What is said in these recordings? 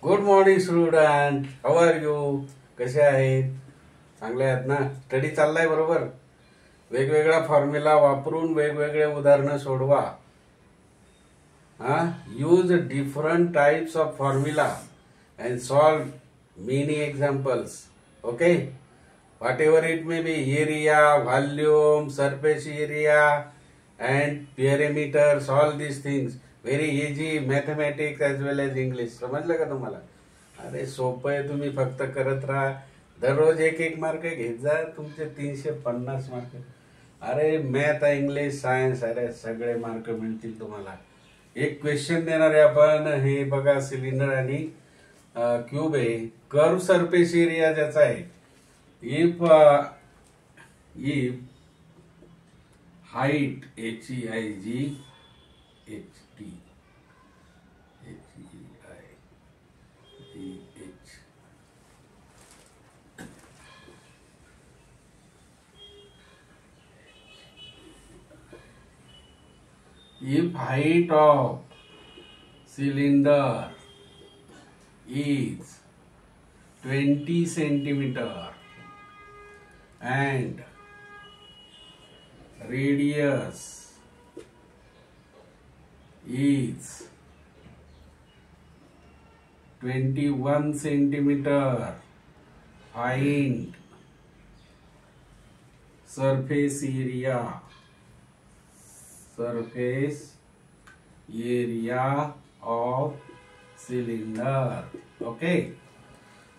Good morning student, how are you? कसे आहेत? चांगले आहेत ना? स्टडी चाललाय बरोबर? वेगवेगळा फॉर्म्युला वापरून वेगवेगळे उदाहरणं सोडवा. Use different types of formula and solve many examples. Okay, whatever it may be, area, volume, surface area and perimeter, all this things very easy. Mathematics as well as English. समजलं का तुम्हाला? अरे सोपं आहे, तुम्ही फक्त करत राहा. दररोज एक एक मार्क घेत जा, तुमचे 350 मार्क. अरे मॅथ, इंग्लिश, सायन्स, अरे सगळे मार्क मिळतील तुम्हाला. एक क्वेश्चन देणार आहे आपण. हे बघा, सिलेंडर आणि क्यूब आहे. कर्व सरफेस एरिया ज्याचा आहे, if height HEIGHT if height of cylinder is 20 centimeter and radius is 21 centimeter, find surface area of cylinder. Okay,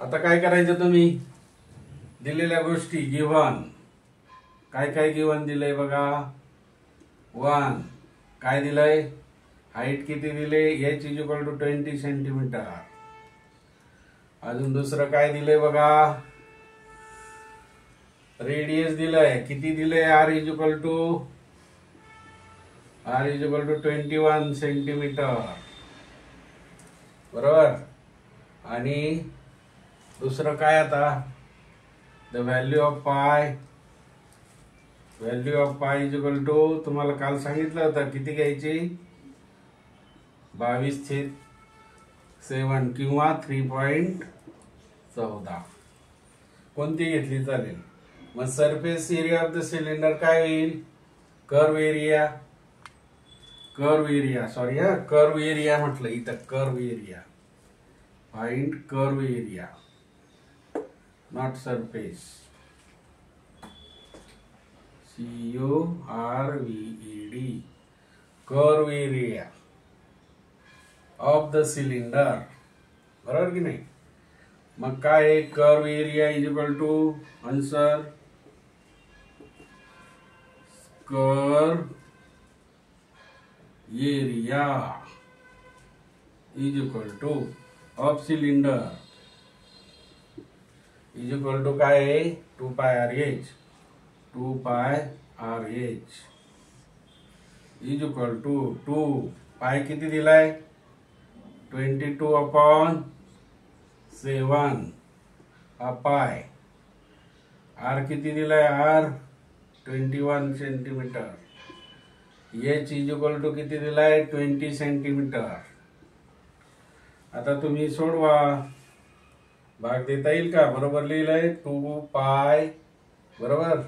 आता काय करायचं? तुम्ही दिलेल्या गोष्टी गिव्हन, काय काय गिव्हन दिलंय बघा. 1 काय दिलंय? हाईट किती दिले? h = 20 centimetre. अजून दुसरं काय दिलंय बघा? रेडियस दिलंय. किती दिलंय? r = 21 सेंटीमीटर, बरोबर. आणि दुसरं काय? आता द व्हॅल्यू ऑफ पाय = तुम्हाला काल सांगितलं होतं किती घ्यायची? 22/7 किंवा 3.14. कोणती घेतली चालेल. मग surface area of the cylinder काय होईल? कर्व एरिया म्हटलं इथं. Curve area, find curve area, not surface. CURVED, curve area of the cylinder, बरोबर की नाही? मग काय? Curve area = answer curve area of cylinder काय आहे? 2πRH = 2 किती दिलाय? 22/7 हा पाय. r किती दिलाय? r 21 centimetre. h = किती दिलाय? 20 सेंटीमीटर. आता तुम्ही सोडवा. भाग देता येईल का? बरोबर लिहिलंय 2π, बरोबर.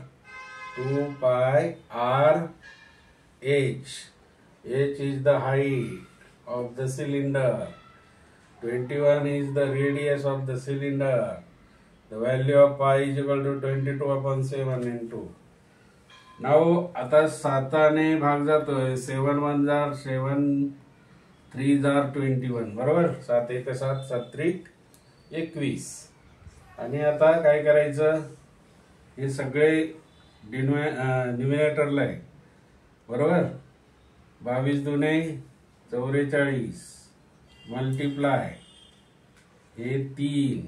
2πRH. h is the height of the cylinder, 21 is the radius of the cylinder. The value of pi is equal to 22/7 into. नाव आता 7ने भाग जातोय. 7 1 जार 7, 3 जार 21, बरोबर. 7 1 7, 7 3 21. आणि आता काय करायचं? हे सगळे न्यूमरेटरला आहे, बरोबर. 22 दुने 44 मल्टिप्लाय हे 3,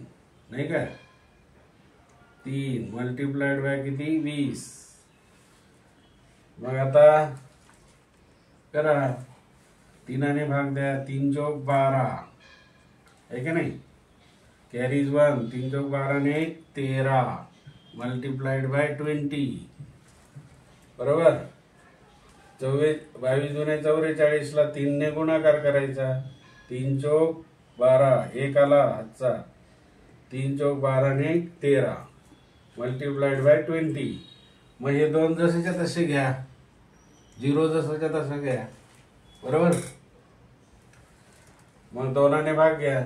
नाही का? 3 मल्टिप्लाइड बाय किती? 20. मग आता करा, 3ने भाग द्या. 3 चौक 12 आहे का नाही? कॅरीज 1. 3 चौक 12 ने 13 मल्टिप्लाइड बाय 20, बरोबर. 22 दुने 44 ला 3 ने गुणाकार करायचा. 3 चौक 12 एक आला हातचा 3 चौक 12 ने 13 मल्टिप्लाइड बाय 20. मग हे 2 जसेच्या तसे घ्या, 0 जसंच्या तसं घ्या, बरोबर. मग 2 ने भाग घ्या,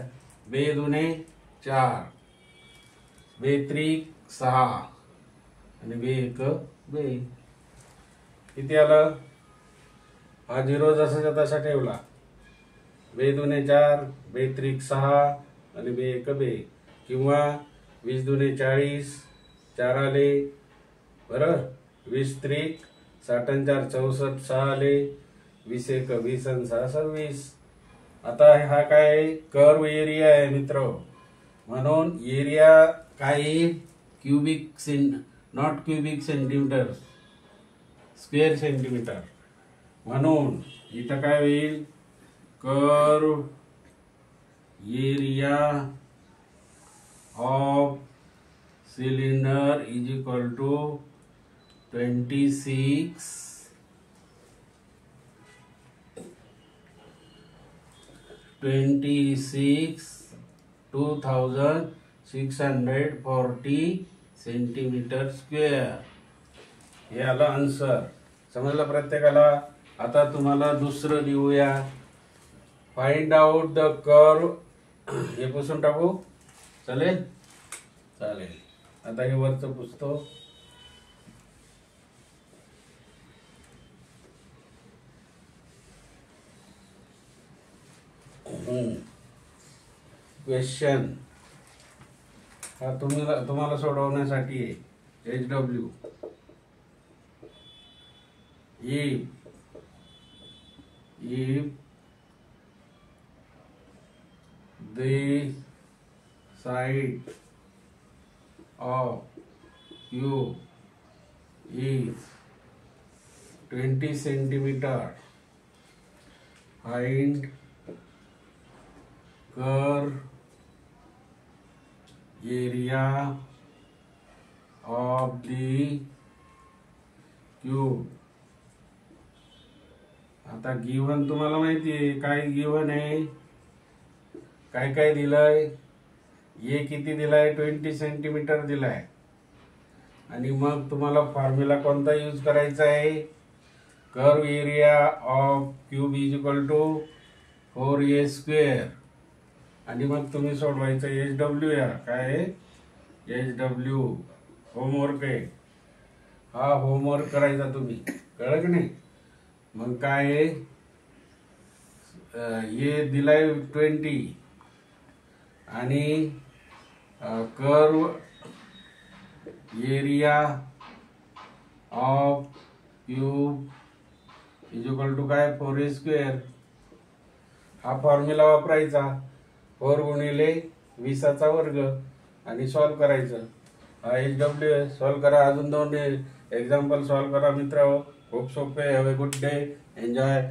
2 दुने 4, 2 त्रिक 6 आणि 2 एक 2. किती आलं? हा 0 जसाच्या तसा ठेवला, 2 दुने 4, 2 त्रिक 6 आणि 2 एक 2. किंवा 20 दुने 40, 4 आले, बरोबर. 20 त्रिक 60 आणि 4 64, 6 आले, 20 एक 20 आणि 6 26. आता हा काय कर्व एरिया आहे मित्र. म्हणून एरिया काय cubic not cubic centimetre, square centimetre. म्हणून इथं काय होईल, curve area of cylinder is equal to 26,640 centimetre square. हे आलं आन्सर. समजलं प्रत्येकाला. आता तुम्हाला दुसरं लिहूया. Find out the curve. हे पुसून टाकू, चालेल? चालेल. आता हे वरचं पुसतो. क्वेश्चन हा तुम्हाला सोडवण्यासाठी आहे. HW if the side of cube is 20 centimeter, find curve area of the cube. आता गिव्हन तुम्हाला माहिती आहे काय गिव्हन आहे, काय काय दिलंय. ए किती दिलाय, 20 सेंटीमीटर दिलाय. आणि मग तुम्हाला फॉर्म्युला कोणता यूज करायचा आहे, curve area of cube is equal to 4a square. आणि मग तुम्ही सोडवायचं HW. या काय आहे, HW होमवर्क आहे. हा होमवर्क करायचा तुम्ही, कळलं की नाही. मग काय आहे, हे दिलाय 20 आणि curve area of cube is equal to काय, 4a स्क्वेअर. हा फॉर्म्युला वापरायचा, 4 गुणिले 20चा वर्ग आणि सॉल्व करायचं. हा HW सॉल्व करा. अजून 2 एक्झाम्पल सॉल्व करा मित्र. खूप सोपे. Have a good day. Enjoy.